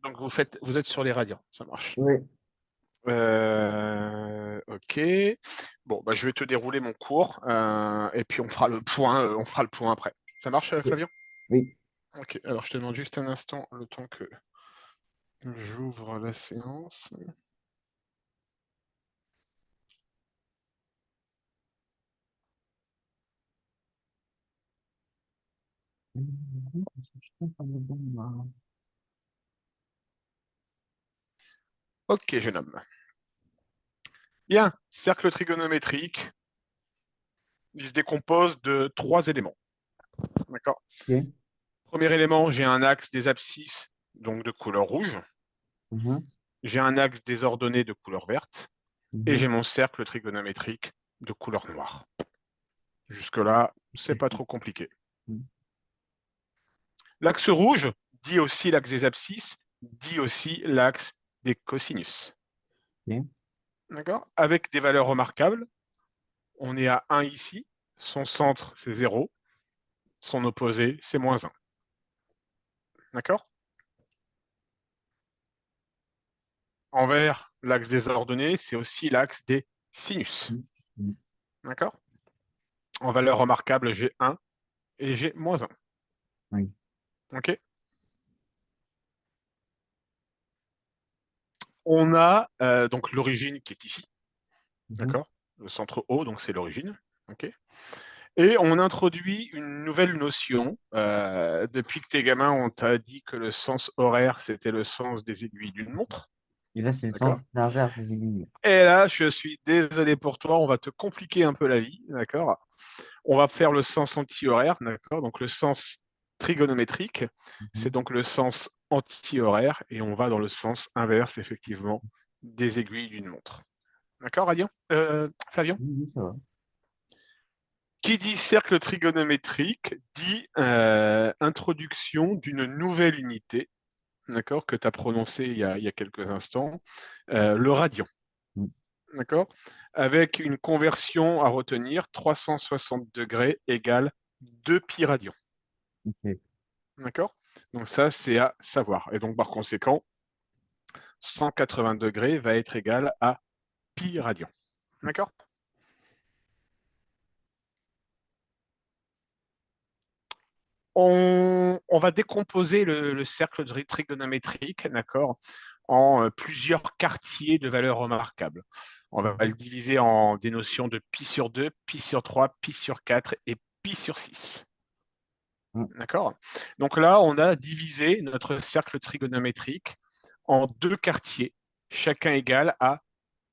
Donc, vous êtes sur les radians, ça marche. Oui. Ok. Bon, bah, je vais te dérouler mon cours et puis on fera le point après. Ça marche, Flavien? Oui. Ok. Alors, je te demande juste un instant le temps que j'ouvre la séance. Ok, jeune homme. Bien. Cercle trigonométrique, il se décompose de 3 éléments. D'accord. Ok. Premier élément, j'ai un axe des abscisses, donc de couleur rouge. Mhm. J'ai un axe des ordonnées de couleur verte. Et j'ai Mhm. mon cercle trigonométrique de couleur noire. Jusque-là, c'est pas trop compliqué. L'axe rouge dit aussi l'axe des abscisses, dit aussi l'axe des cosinus. Ok. D'accord? Avec des valeurs remarquables. On est à 1 ici. Son centre, c'est 0. Son opposé, c'est moins 1. D'accord? En vert, l'axe des ordonnées, c'est aussi l'axe des sinus. Mhm. D'accord? En valeur remarquable, j'ai 1 et j'ai moins 1. Oui. OK? On a donc l'origine qui est ici. Mhm. D'accord? Le centre O, donc c'est l'origine. OK? Et on introduit une nouvelle notion. Depuis que t'es gamin, on t'a dit que le sens horaire, c'était le sens des aiguilles d'une montre. Et là, c'est le D'accord? sens inverse des aiguilles. Et là, je suis désolé pour toi, on va te compliquer un peu la vie. D'accord? On va faire le sens anti-horaire. D'accord? Donc le sens trigonométrique, c'est Mhm. donc le sens anti-horaire. Et on va dans le sens inverse, effectivement, des aiguilles d'une montre. D'accord, Radian? Flavien? Oui, oui, ça va. Qui dit cercle trigonométrique dit introduction d'une nouvelle unité, d'accord, que tu as prononcé il y a quelques instants, le radian, Mm. d'accord, avec une conversion à retenir 360 degrés égale 2 pi radian, Ok. d'accord. Donc ça, c'est à savoir. Et donc par conséquent, 180 degrés va être égal à pi radian, d'accord. On va décomposer le cercle trigonométrique, d'accord, en plusieurs quartiers de valeurs remarquables. On va le Mhm. diviser en des notions de pi sur 2, pi sur 3, pi sur 4 et pi sur 6. Mm. D'accord? Donc là, on a divisé notre cercle trigonométrique en 2 quartiers, chacun égal à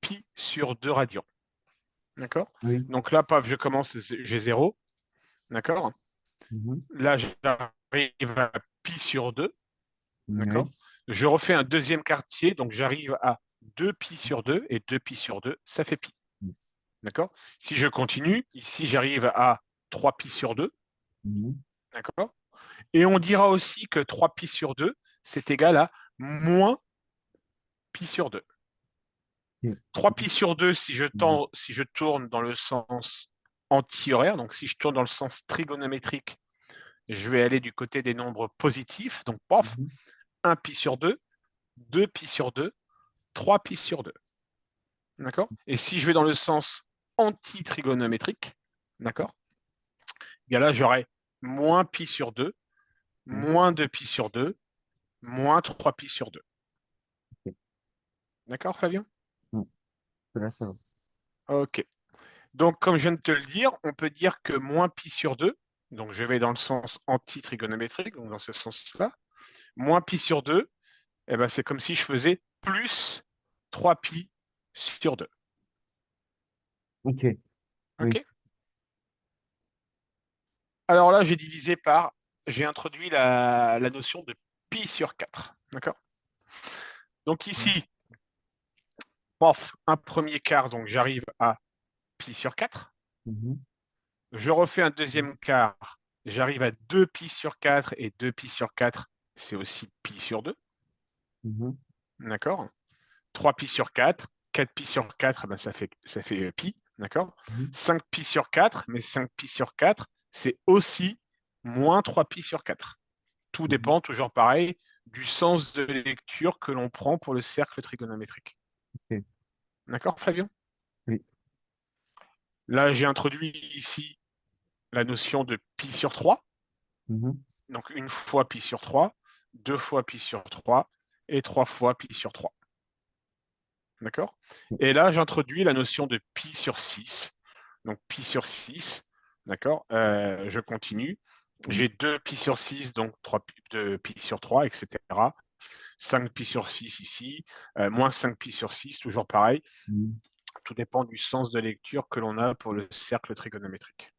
pi sur 2 radians. D'accord? Oui. Donc là, paf, je commence, j'ai 0. D'accord? Mhm. Là, j'arrive à pi sur 2. D'accord? Oui. Je refais un deuxième quartier, donc j'arrive à 2 pi sur 2, et 2 pi sur 2, ça fait pi. Mm. D'accord? Si je continue, ici j'arrive à 3 pi sur 2. Mhm. D'accord? Et on dira aussi que 3 pi sur 2, c'est égal à moins pi sur 2. Ok. 3 pi sur 2, Mhm. si je tourne dans le sens anti-horaire, donc si je tourne dans le sens trigonométrique, je vais aller du côté des nombres positifs. Donc, pof, Mhm. 1 pi sur 2, 2 pi sur 2, 3 pi sur 2. D'accord? Et si je vais dans le sens anti-trigonométrique, d'accord? Bien là, j'aurai moins pi sur 2, Ok. moins 2 pi sur 2, moins 3 pi sur 2. Ok. D'accord, Flavien? Mm. Là, ça va. OK. Donc, comme je viens de te le dire, on peut dire que moins pi sur 2, donc je vais dans le sens anti-trigonométrique, donc dans ce sens-là, moins pi sur 2, eh ben, c'est comme si je faisais plus 3 pi sur 2. Ok. Oui. OK? Alors là, j'ai introduit la notion de pi sur 4. D'accord? Donc Mm. ici, pof, un premier quart, donc j'arrive à pi sur 4. Mhm. Je refais un deuxième quart, j'arrive à 2 pi sur 4, et 2 pi sur 4, c'est aussi pi sur 2. Mhm. D'accord? 3 pi sur 4, 4 pi sur 4, ben ça fait pi. D'accord? Mhm. 5 pi sur 4, mais 5 pi sur 4, c'est aussi moins 3 pi sur 4. Tout Mhm. dépend, toujours pareil, du sens de lecture que l'on prend pour le cercle trigonométrique. Ok. D'accord, Flavien? Oui. Là, j'ai introduit ici la notion de pi sur 3. Mhm. Donc, une fois pi sur 3, deux fois pi sur 3 et trois fois pi sur 3. D'accord? Et là, j'introduis la notion de pi sur 6. Donc, pi sur 6. D'accord? Je continue. Mhm. J'ai 2 pi sur 6, donc 3 de pi sur 3, etc. 5 pi sur 6 ici, moins 5 pi sur 6, toujours pareil. Mhm. Tout dépend du sens de lecture que l'on a pour le cercle trigonométrique.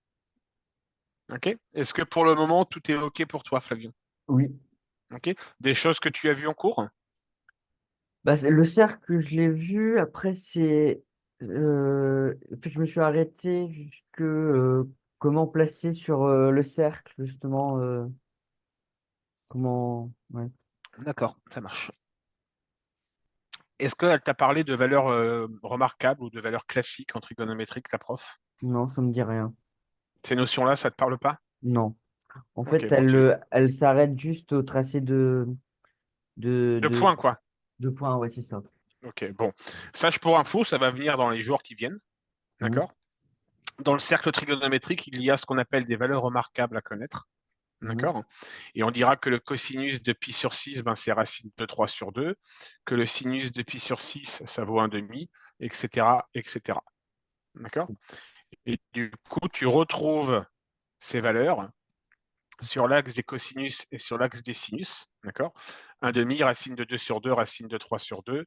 OK? Est-ce que pour le moment, tout est OK pour toi, Flavien? Oui. OK? Des choses que tu as vues en cours? Bah, le cercle, je l'ai vu. Après, fait que je me suis arrêté jusque comment placer sur le cercle, justement. Comment. Ouais. D'accord, ça marche. Est-ce qu'elle t'a parlé de valeurs remarquables ou de valeurs classiques en trigonométrique, ta prof? Non, ça me dit rien. Ces notions-là, ça ne te parle pas? Non. En OK, fait, bon, tu... elle s'arrête juste au tracé de, Deux de, points, quoi. de points. Ouais, c'est ça. OK, bon. Sache pour info, ça va venir dans les jours qui viennent, Mhm. d'accord? Dans le cercle trigonométrique, il y a ce qu'on appelle des valeurs remarquables à connaître. Mhm. D'accord? Et on dira que le cosinus de pi sur 6, ben, c'est racine de 3 sur 2, que le sinus de pi sur 6, ça vaut un demi, etc., etc. D'accord? Et du coup, tu retrouves ces valeurs sur l'axe des cosinus et sur l'axe des sinus. D'accord? Un demi, racine de 2 sur 2, racine de 3 sur 2.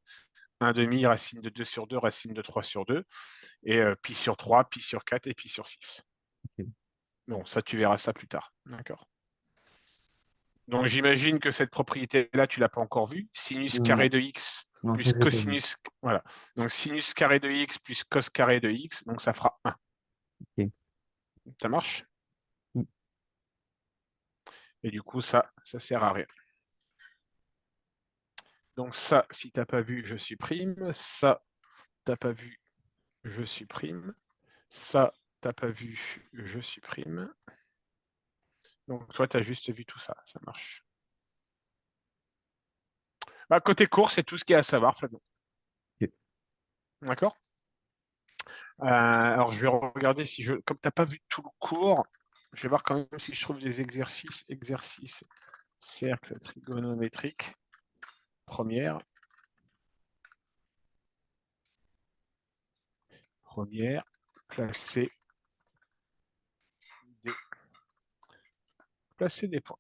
Un demi, racine de 2 sur 2, racine de 3 sur 2. Et pi sur 3, pi sur 4 et pi sur 6. Ok. Bon, ça, tu verras ça plus tard. D'accord? Donc j'imagine que cette propriété-là, tu ne l'as pas encore vue. Sinus carré Non, de x non, ça, plus je l'ai pas vu. cosinus. Voilà. Donc sinus carré de x plus cos carré de x, donc ça fera 1. Ok. Ça marche? Mm. Et du coup, ça sert à rien. Donc ça, si tu n'as pas vu, je supprime. Ça, tu n'as pas vu, je supprime. Ça, tu n'as pas vu, je supprime. Donc toi, tu as juste vu tout ça. Ça marche. Bah, côté cours, c'est tout ce qu'il y a à savoir, Flavien. Ok. D'accord? Alors, je vais regarder si je. Comme tu n'as pas vu tout le cours, je vais voir quand même si je trouve des exercices. Exercice cercle trigonométrique. Première. Première. Placer des, placer des points.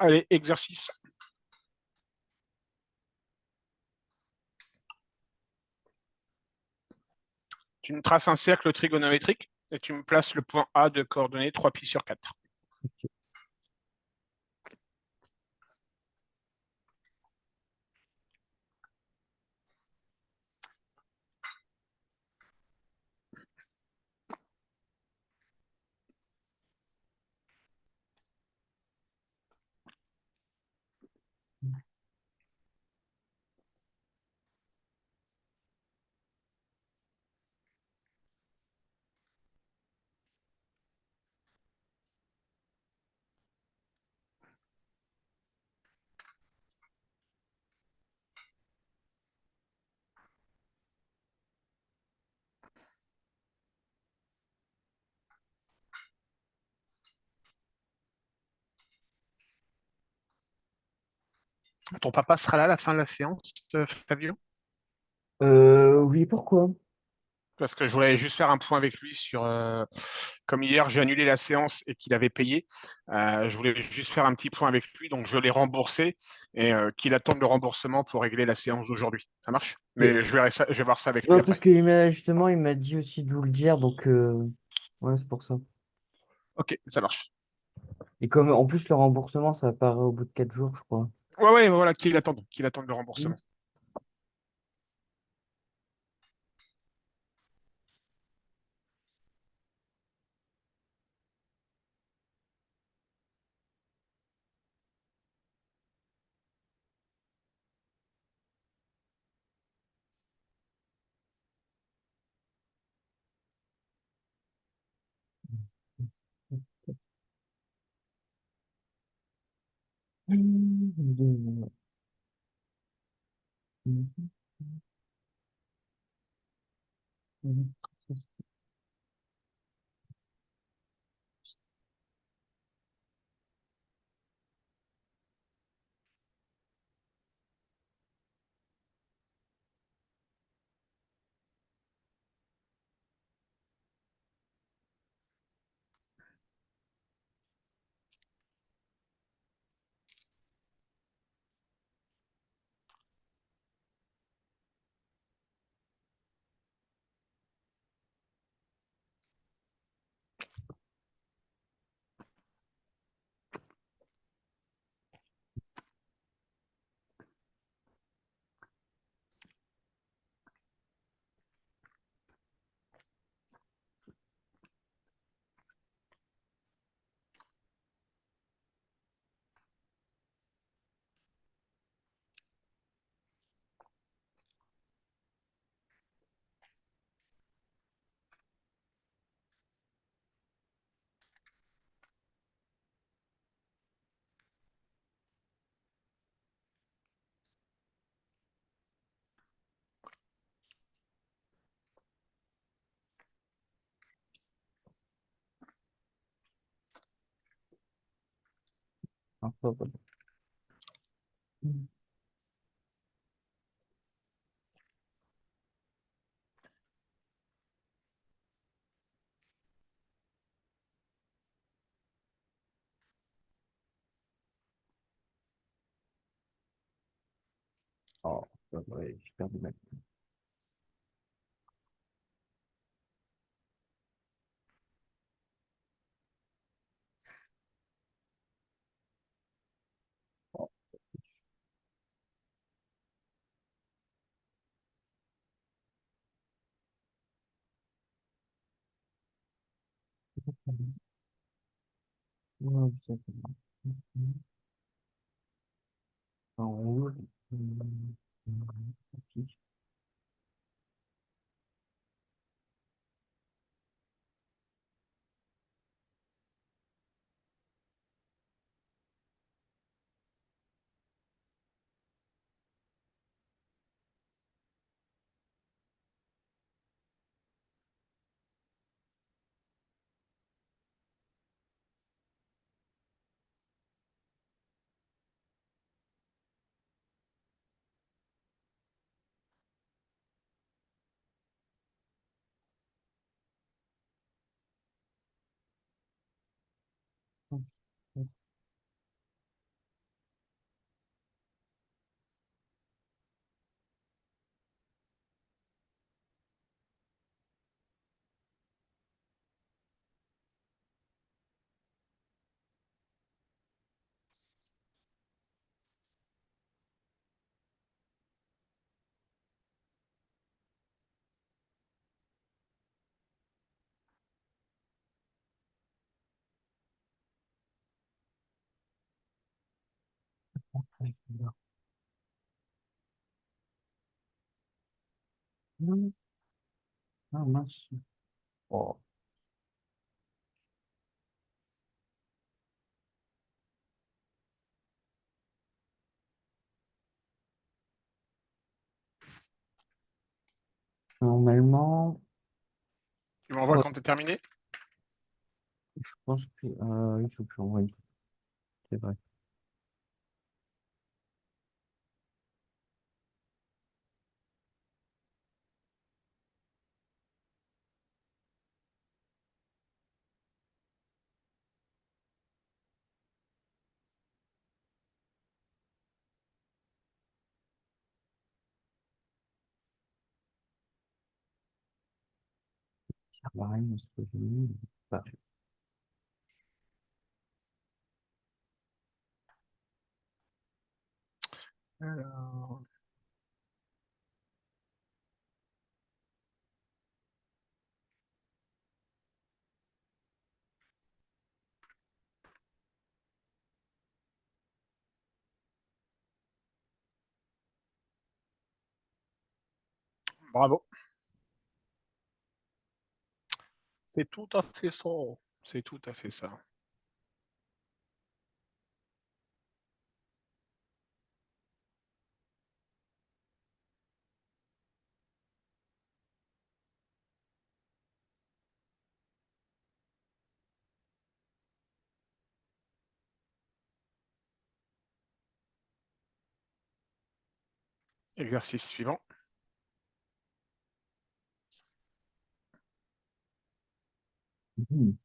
Allez, exercice. Tu me traces un cercle trigonométrique et tu me places le point A de coordonnées 3π sur 4. Ton papa sera là à la fin de la séance, Fabio? Oui, pourquoi? Parce que je voulais juste faire un point avec lui sur, comme hier j'ai annulé la séance et qu'il avait payé, je voulais juste faire un petit point avec lui, donc je l'ai remboursé et qu'il attende le remboursement pour régler la séance d'aujourd'hui. Ça marche? Ok. Mais je vais voir ça avec lui Ouais, après. parce justement, il m'a dit aussi de vous le dire, donc ouais, c'est pour ça. Ok, ça marche. Et comme en plus le remboursement, ça apparaît au bout de 4 jours, je crois. Ouais, ouais, voilà, qu'il attende le Mm. remboursement. Enfin, voilà. Oh, ouais, j'ai perdu ma... Ouais, en rouge. Ok. Ah, mince. Oh. Normalement, Tu m'envoies ouais, quand t'es terminé? je pense que il faut que j'envoie. C'est vrai. Ça va rien, ce que j'ai mis. Bah, Alors, bravo. C'est tout à fait ça. C'est tout à fait ça. Exercice suivant. Mhm.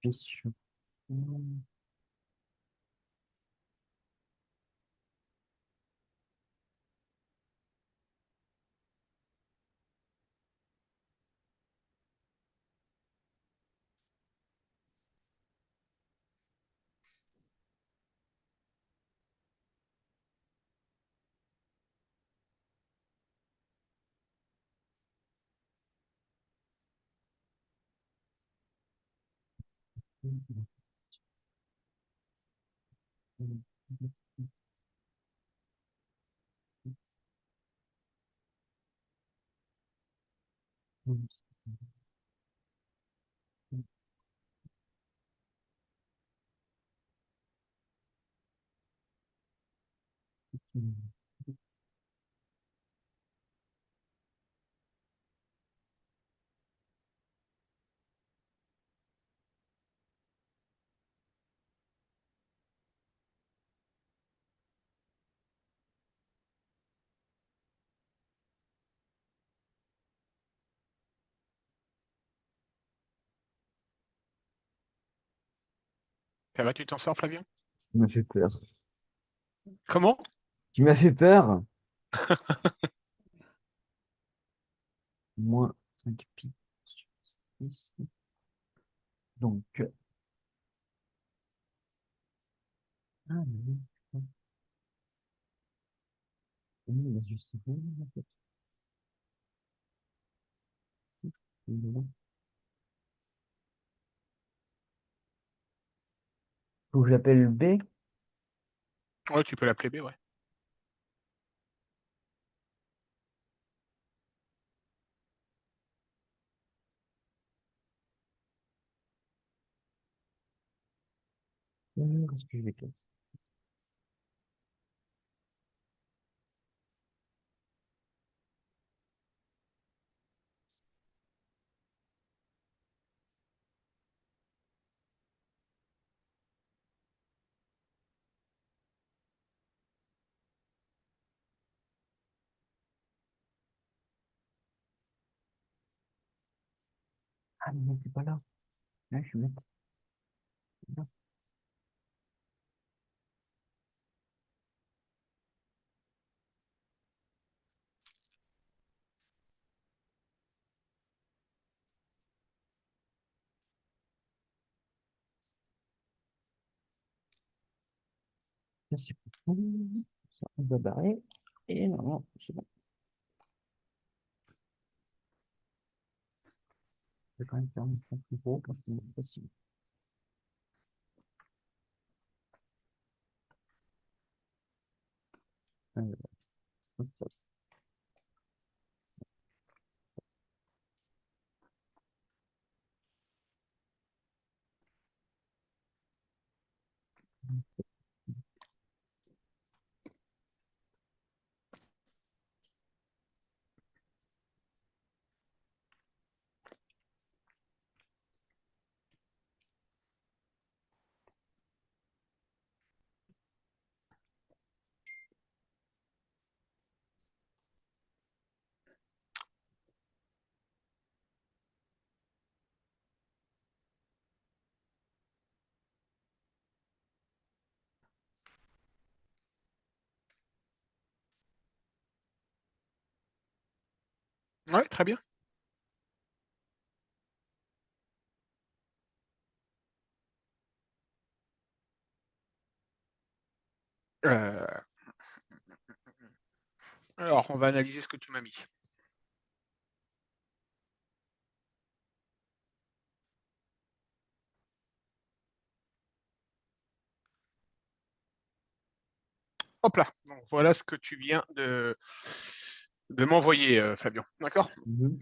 Fissure. Ça va, tu t'en sors, Flavien? Tu m'as fait peur. Comment? Tu m'as fait peur. Moins 5 pi sur 6. Donc, mais oui, je sais pas, en fait. Faut que j'appelle B. Ouais, tu peux l'appeler B, ouais. Est-ce que je vais casser? Ah, mais c'est pas là. Là, je suis bête. Là. Ça, c'est pas bon. Ça, on va barrer. Et non, c'est bon. Je vais quand même faire un peu plus gros parce que c'est possible. Hop, hop. Ouais, très bien. Euh, alors, on va analyser ce que tu m'as mis. Hop là. Donc, voilà ce que tu viens de m'envoyer, Fabien. D'accord? Mhm.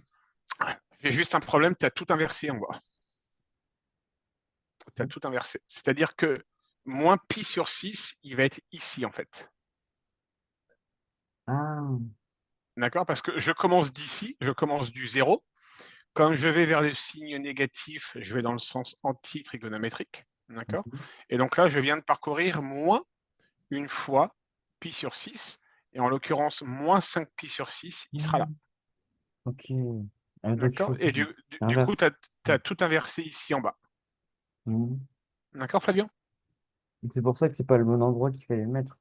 J'ai juste un problème, tu as tout inversé en bas. Tu as Mhm. tout inversé. C'est-à-dire que moins pi sur 6, il va être ici, en fait. Ah, D'accord? Parce que je commence d'ici, je commence du 0. Quand je vais vers le signe négatif, je vais dans le sens anti-trigonométrique. D'accord? mhm. Et donc là, je viens de parcourir moins une fois pi sur 6. Et en l'occurrence, moins 5 pi sur 6, il sera là. Mhm. Ok. Ah, donc, il D'accord? faut que Et c'est du coup, tu inverse. as tout inversé ici en bas. Mhm. D'accord, Flavien? C'est pour ça que c'est pas le bon endroit qu'il fallait le mettre.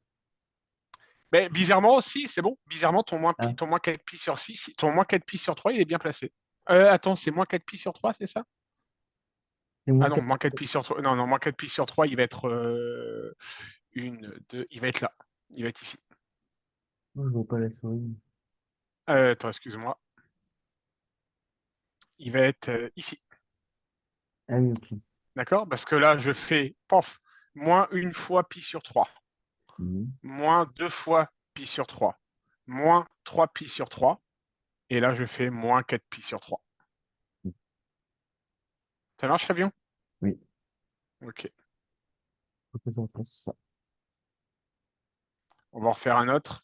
Mais bizarrement aussi, c'est bon. Bizarrement, Ah, ton moins 4 pi sur 6, ton moins 4 pi sur 3, il est bien placé. Attends, c'est moins 4 pi sur 3, c'est ça? c'est Ah moins non, 4. moins 4 pi sur 3. Non, non, moins 4 pi sur 3, il va être il va être là. Il va être ici. Je vois pas la souris. Attends, excuse-moi. Il va être ici. Ah oui, ok. D'accord? Parce que là, je fais, pof, moins une fois pi sur 3, Mhm. moins deux fois pi sur 3, moins 3 pi sur 3, et là, je fais moins 4 pi sur 3. Ça marche, Fabien? Oui, Ok. faut que j'en fasse ça. On va en refaire un autre.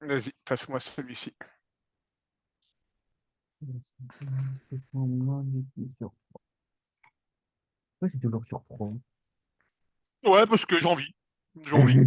Vas-y, passe-moi celui-ci. C'est pour moi, sur... Ouais, c'est toujours sur 3. Ouais, parce que j'ai envie. J'ai envie.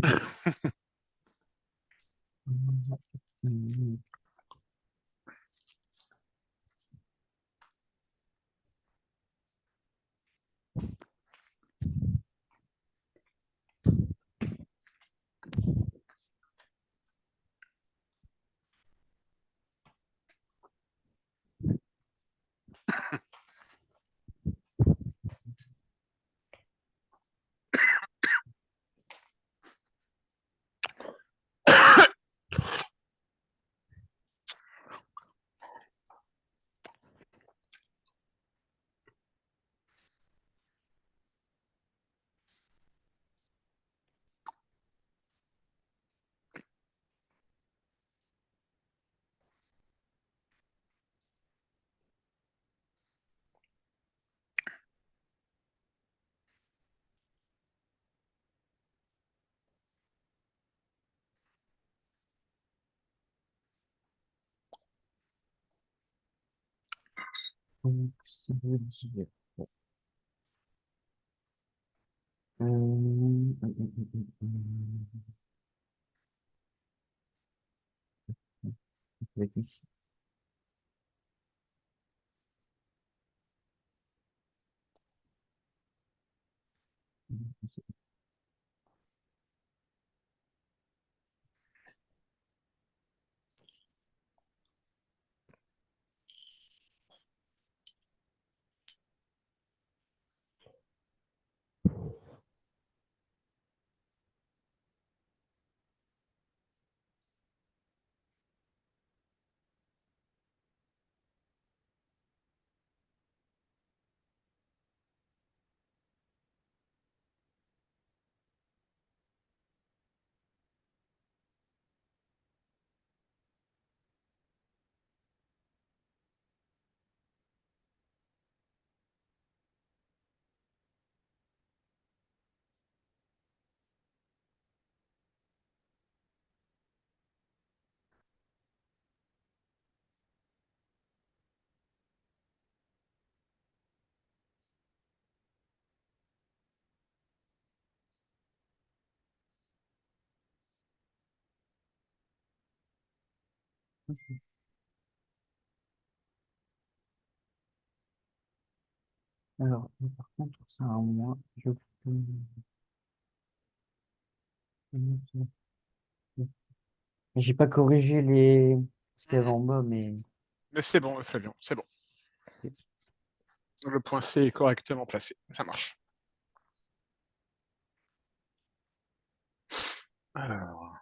Donc, ça veut dire. Avec ici. Alors, par contre, ça a un moins. Je peux. J'ai pas corrigé ce qu'il y avait Mhm. en bas, mais. Mais c'est bon, Flavien, c'est bon. Le point C est correctement placé. Ça marche. Alors,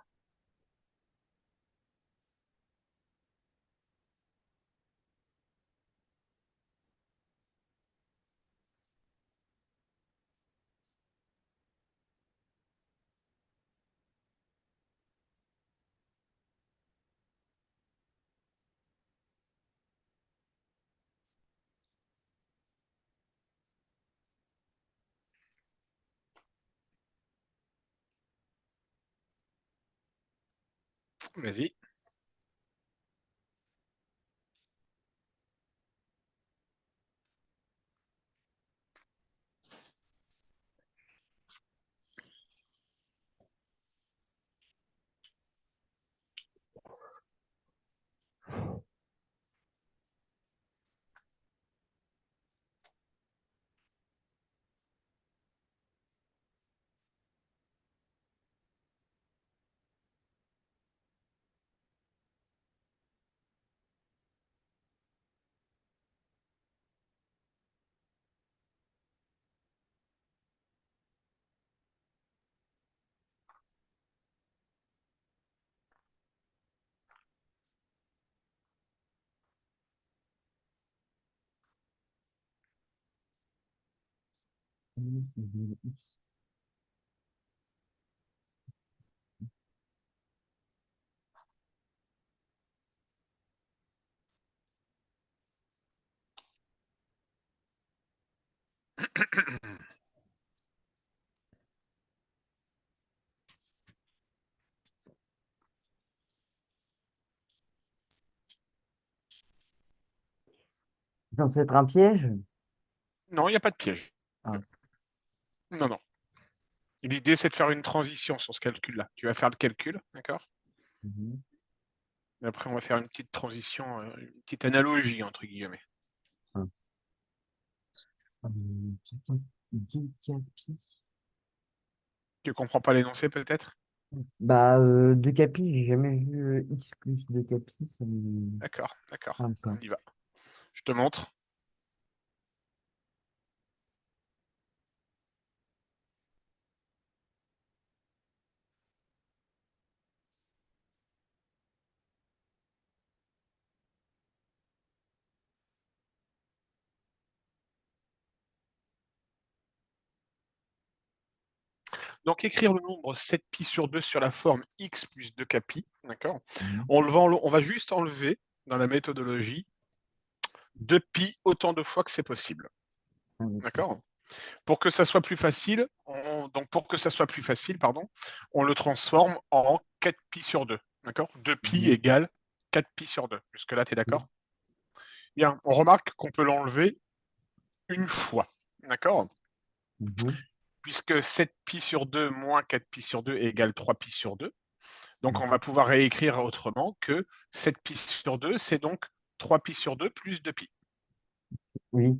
vas-y. C'est censé être un piège? Non, il n'y a pas de piège. Ah, Non, non. L'idée, c'est de faire une transition sur ce calcul-là. Tu vas faire le calcul, d'accord? mhm. Et après, on va faire une petite transition, une petite analogie, entre guillemets. Ah. Deux capis. Tu comprends pas l'énoncé, peut-être? Bah, deux capis, j'ai jamais vu X plus deux capis, ça me D'accord, d'accord. parle On pas. y va. Je te montre. Donc, écrire le nombre 7pi sur 2 sur la forme x plus 2kpi, d'accord? Mhm. On va juste enlever, dans la méthodologie, 2pi autant de fois que c'est possible, Ah, d'accord. d'accord? Pour que ça soit plus facile, donc pour que ça soit plus facile, pardon, on le transforme en 4pi sur 2, d'accord? 2pi Mhm. égale 4pi sur 2. Jusque-là, tu es Oui. d'accord? Bien, on remarque qu'on peut l'enlever une fois, d'accord? Mhm. Puisque 7π sur 2 moins 4π sur 2 égale 3π sur 2. Donc, on Mhm. va pouvoir réécrire autrement que 7π sur 2, c'est donc 3π sur 2 plus 2π. Oui.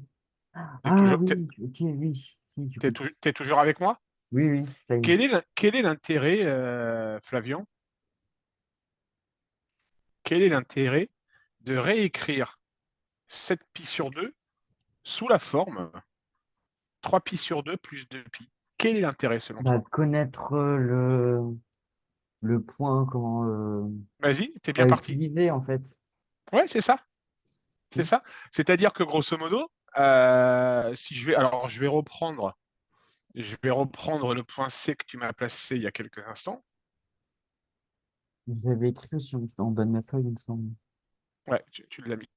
Tu es Ah toujours, oui, ok, oui. Si, du coup. t'es toujours avec moi? Oui, oui, ça y est. Quel est l'intérêt, Flavian? Quel est l'intérêt de réécrire 7π sur 2 sous la forme 3π sur 2 plus 2π? Quel est l'intérêt selon Bah, toi? de connaître le point, comment Vas-y, t'es bien à parti. utiliser, en fait. Ouais, c'est ça. C'est Oui. ça. C'est-à-dire que grosso modo, si je vais, alors je vais reprendre le point C que tu m'as placé il y a quelques instants. J'avais écrit en bas de ma feuille, il me semble. Ouais, tu l'as mis.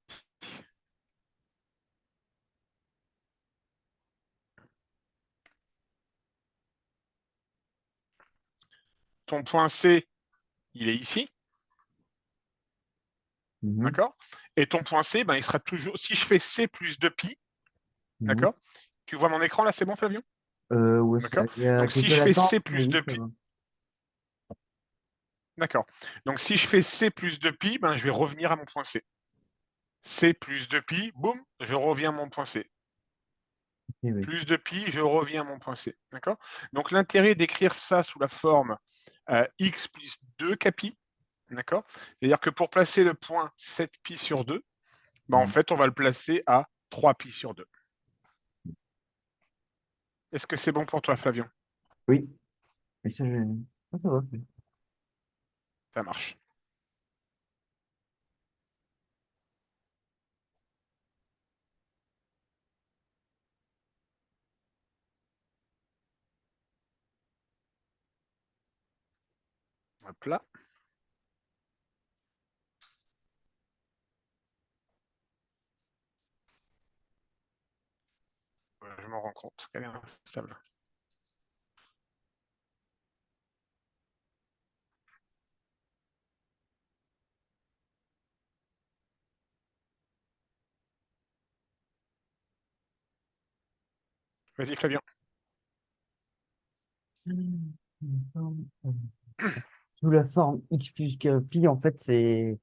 Ton point C, il est ici, Mhm. d'accord? Et ton point C, ben, il sera toujours. Si je fais C plus 2π, Mhm. d'accord? Tu vois mon écran là, c'est bon, Flavien? Ouais, D'accord? il y a Donc si quelques je fais C latences, mais plus oui, ça 2π, va. d'accord. Donc si je fais C plus 2π, ben, je vais revenir à mon point C. C plus 2π, boum, je reviens à mon point C. Oui, oui. Plus de pi, je reviens à mon point C. D'accord? Donc l'intérêt d'écrire ça sous la forme x plus 2 capi, d'accord? C'est-à-dire que pour placer le point 7π sur 2, bah, en Mhm. fait, on va le placer à 3π sur 2. Est-ce que c'est bon pour toi, Flavion? Oui, et ça, ça va. Ça marche. Hop là. Je m'en rends compte qu'elle est instable. Vas-y, Flavion. Sous la forme x plus que pi, en fait, c'est,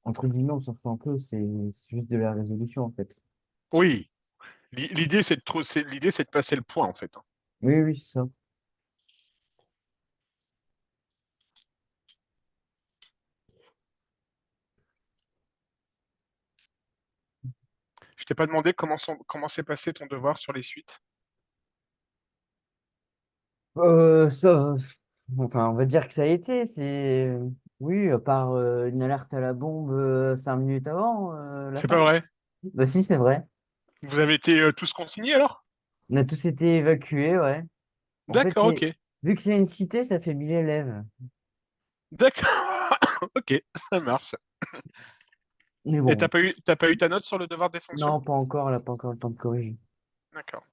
entre guillemets, on s'en fout un peu, c'est juste de la résolution, en fait. Oui, l'idée, c'est de passer le point, en fait. Oui, oui, c'est ça. Je t'ai pas demandé comment s'est passé ton devoir sur les suites. Ça, enfin, on va dire que ça a été, c'est, oui, à part une alerte à la bombe 5 minutes avant la C'est pas fin. vrai. Bah si, c'est vrai. Vous avez été tous consignés alors? On a tous été évacués, ouais. En fait, D'accord, ok. vu que c'est une cité, ça fait 1 000 élèves. D'accord. Ok, ça marche. Mais Et bon, t'as pas eu ta note sur le devoir des fonctions? non, pas encore, elle n'a pas encore le temps de corriger. D'accord.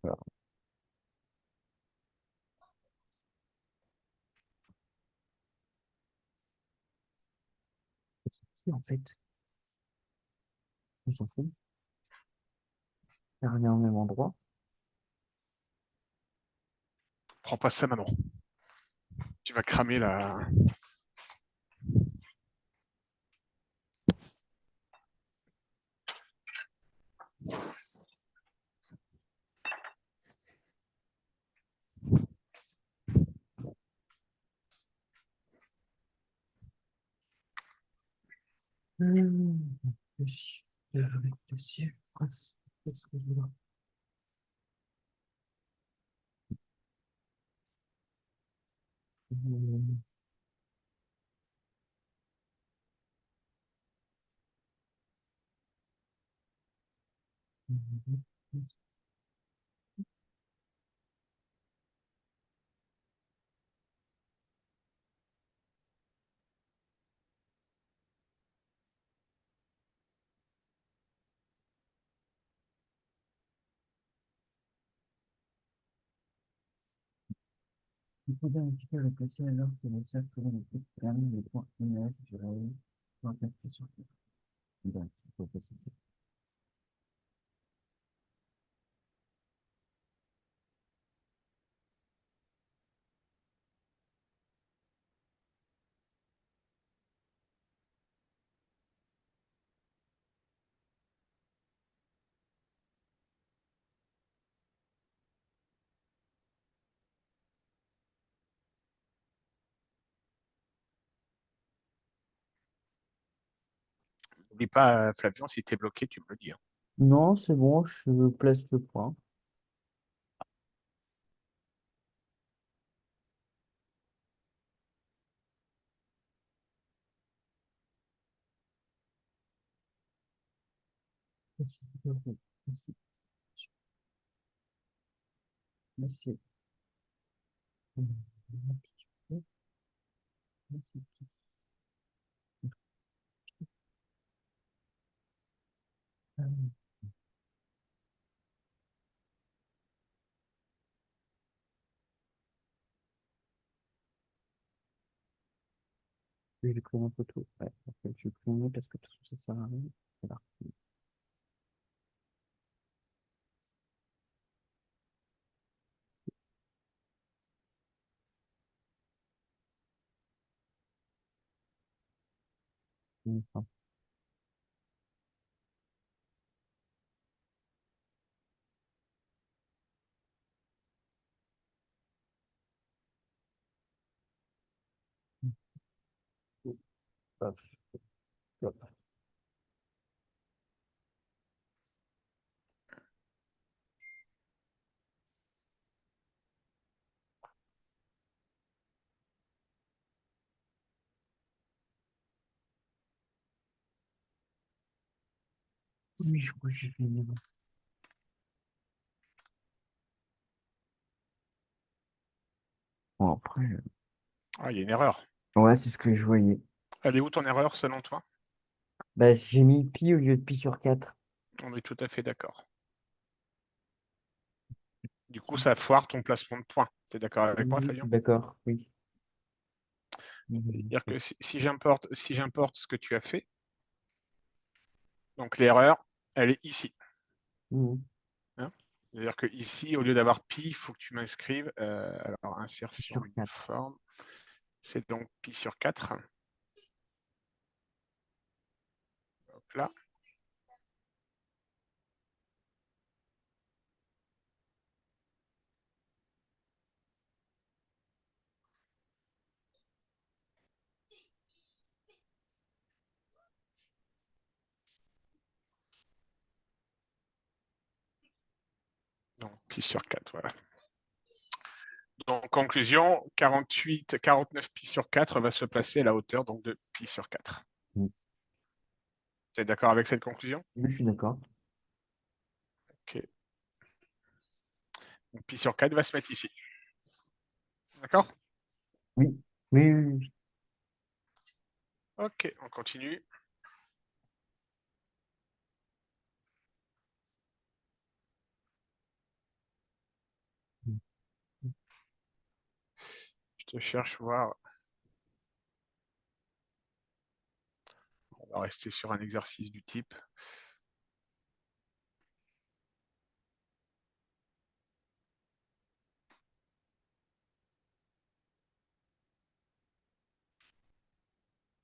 Voilà. Si, en fait, on s'en fout. Ça revient au même endroit. Prends pas ça, maman. Tu vas cramer la. Réfléchir, réfléchir. Qu'est-ce que je dois- Hum, hum, hum. Il faut bien un petit peu réfléchir alors que les cercles tournent les trucs ferment les points immergés sur la ligne. Point d'inflexion. Donc, il faut passer. N'oublie pas, Flavien, si tu es bloqué, tu me le dis, hein. Non, c'est bon, je place le point. Merci, merci, merci. Je vais prendre en photo. Ouais, en fait, je vais prendre parce que tout ça sert à rien. Voilà. Enfin, hop, hop. Oui, je crois que j'ai fini. Bon, après, Ah, il y a une erreur. ouais, c'est ce que je voyais. Elle est où ton erreur, selon toi? Bah, j'ai mis pi au lieu de pi sur 4. On est tout à fait d'accord. Du coup, ça foire ton placement de points. Tu es d'accord avec moi, Oui, Flavien? d'accord, oui. C'est-à-dire que si j'importe ce que tu as fait, donc l'erreur, elle est ici, Mhm. hein. C'est-à-dire que ici, au lieu d'avoir pi, il faut que tu m'inscrives, alors Pi insertion sur 4. uniforme, c'est donc pi sur 4. Hop là. Donc pi sur 4, voilà. Donc conclusion, 49 pi sur 4 va se placer à la hauteur donc, de pi sur 4. Mhm. Tu es d'accord avec cette conclusion? Oui, je suis d'accord. Ok. Donc pi sur 4 va se mettre ici. D'accord? Oui, oui, oui, oui. Ok, on continue. Je te cherche voir. On va rester sur un exercice du type.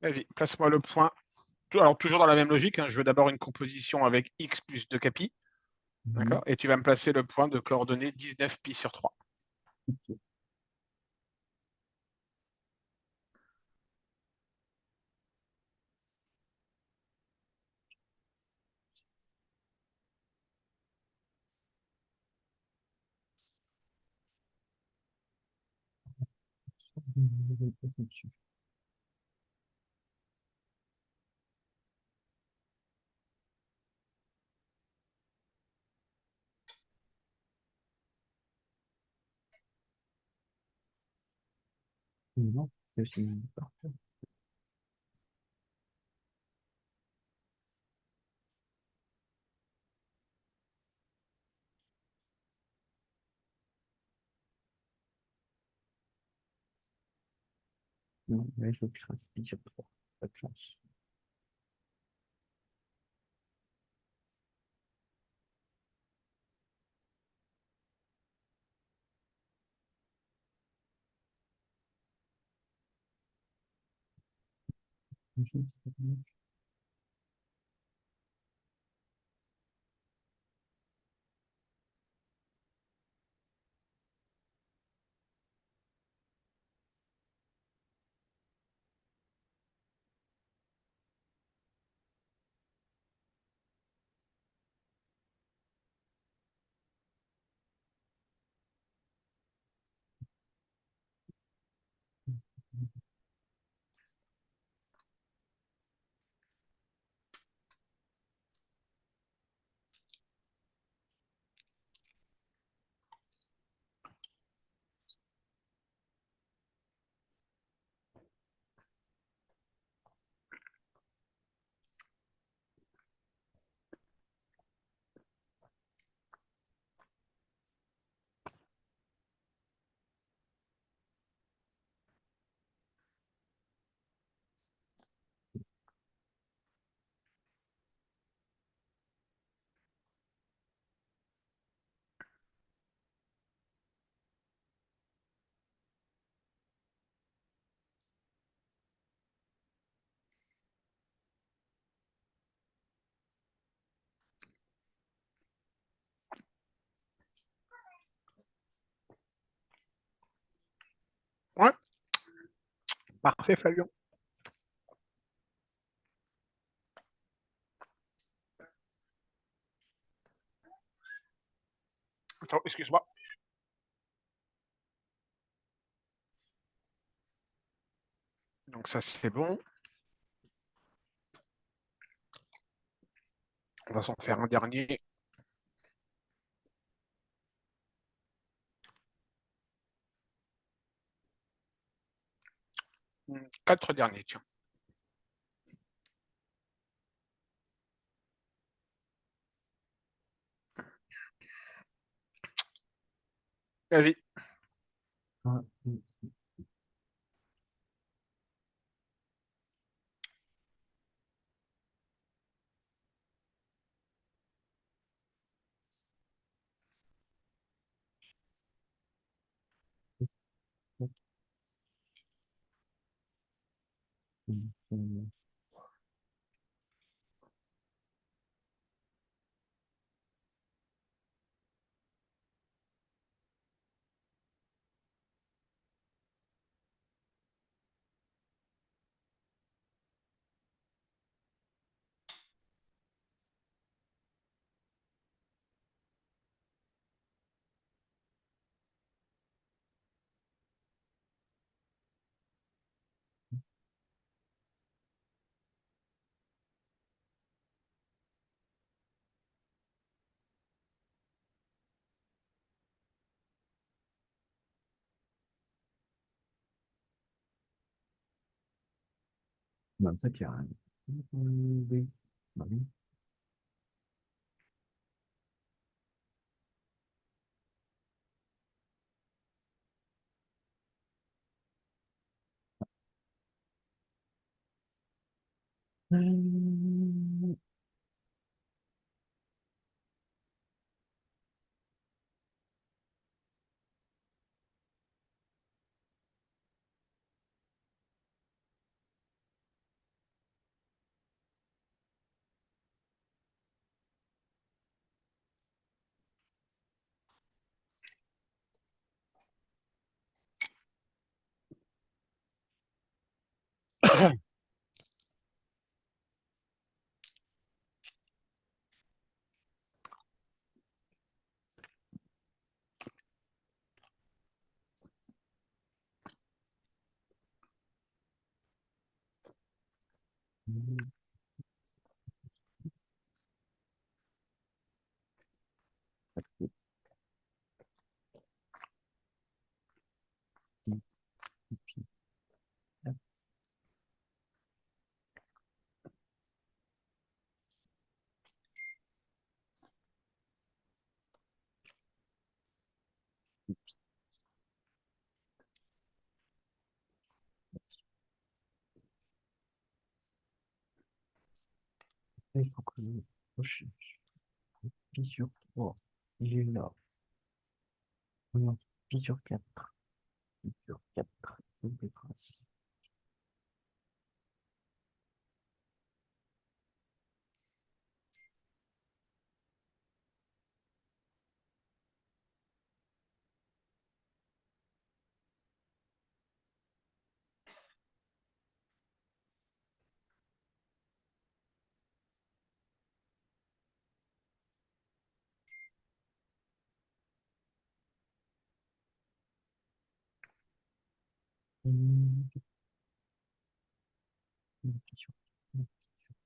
Vas-y, place-moi le point. Alors, toujours dans la même logique, hein, je veux d'abord une composition avec x plus 2 capi. Mhm. D'accord? Et tu vas me placer le point de coordonnées 19 pi sur 3. Ok. Je vais passer dessus. Non, c'est parfait. Non, là, il faut que je fasse sur 3. Pas de chance. Ouais, parfait, Fabien. Attends, excuse-moi. Donc ça, c'est bon. On va s'en faire un dernier. 4 derniers, tiens. Vas-y. Ah, bah, en fait, il y a rien. Oui. Bah oui. Il faut que je plie sur 3. J'ai là. Non, plie sur 4. Plie sur 4. C'est des traces. Hum, une plie sur 4.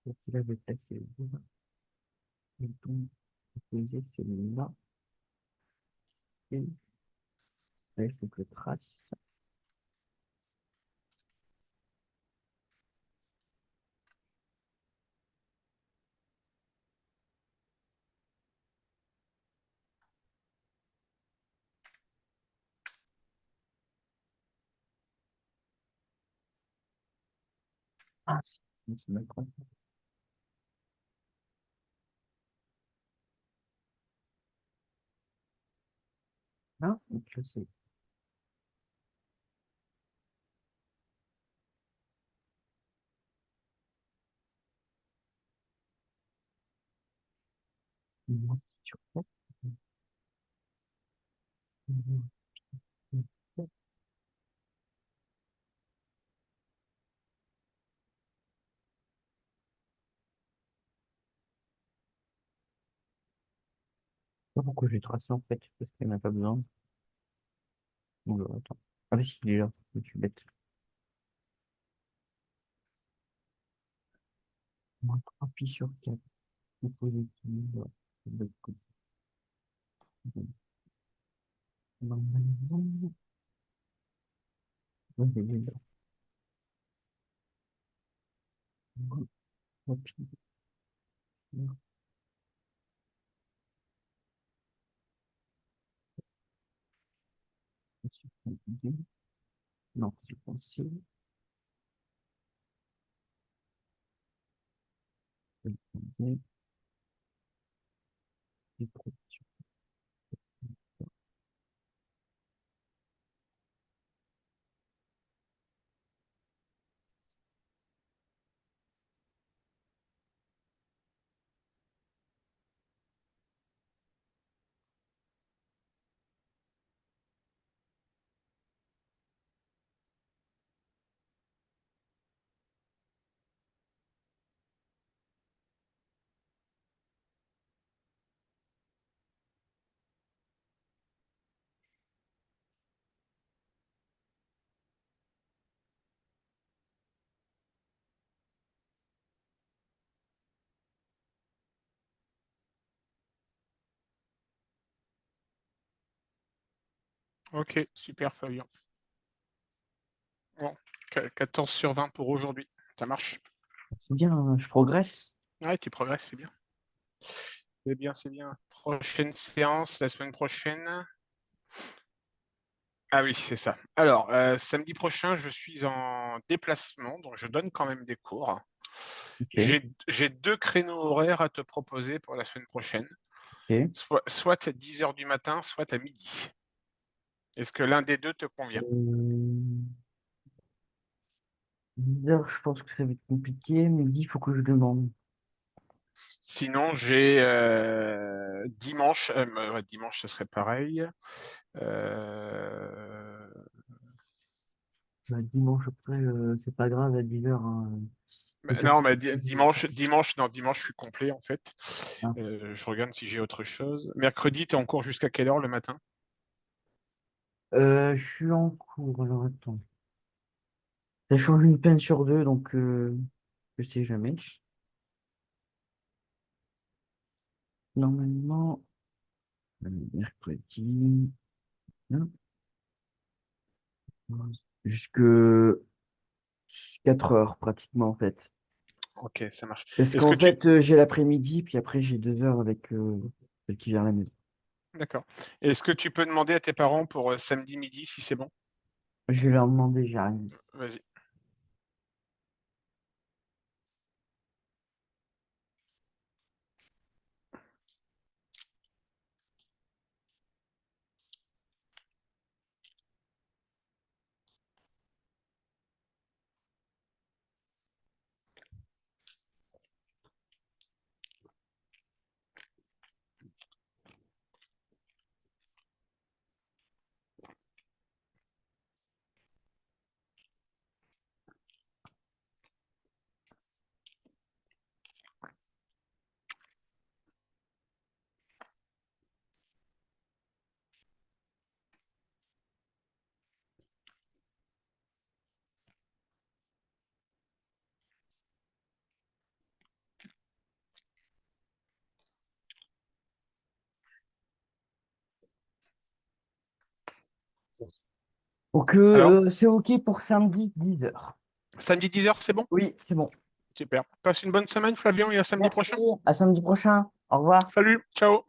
Donc, il avait placé le bout. Et donc, poser celui-là. Et là, il faut que je trace. Ah, si, je me suis mal trompé. Là, donc là, c'est une plie sur 4. Pas pourquoi j'ai tracé en fait, parce qu'il n'y en a pas besoin. Donc, attends. Ah, mais si, il est là. Je suis bête. Moins 3 pi sur 4. Composé de l'autre côté. Normalement, ouais, il est là. Moins 3 pi sur 4. Non, c'est possible. C'est trop sur Ok, super Fabien. Bon, 14 sur 20 pour aujourd'hui. Ça marche. c'est bien, hein, je progresse. Ouais, tu progresses, c'est bien. C'est bien, c'est bien. Prochaine séance, la semaine prochaine. Ah oui, c'est ça. Alors, samedi prochain, je suis en déplacement, donc je donne quand même des cours. Ok, J'ai deux créneaux horaires à te proposer pour la semaine prochaine, ok. soit à 10 heures du matin, soit à midi. Est-ce que l'un des deux te convient? 10 heures, je pense que ça va être compliqué. Midi, il faut que je demande. Sinon, j'ai dimanche, ouais, dimanche, ce serait pareil. Euh, Dimanche après, c'est pas grave à 10 heures, hein. Mais non, surtout, mais dimanche, non, dimanche, je suis complet en fait. hein. Je regarde si j'ai autre chose. Mercredi, tu es en cours jusqu'à quelle heure le matin? Je suis en cours, alors attends. Ça change une peine sur deux, donc Je sais jamais. Normalement, mercredi, hein, jusque 4 heures pratiquement en fait. Ok, ça marche. Parce Est-ce que qu'en tu... fait, j'ai l'après-midi, puis après j'ai 2 heures avec celle qui vient à la maison. D'accord. Est-ce que tu peux demander à tes parents pour samedi midi si c'est bon? Je vais leur demander, j'arrive. Vas-y. Donc, Alors, c'est OK pour samedi 10 heures. samedi 10 heures, c'est bon? Oui, c'est bon. Super. Passe une bonne semaine, Flavien, et à samedi Merci. prochain. À samedi prochain. Au revoir. Salut, ciao.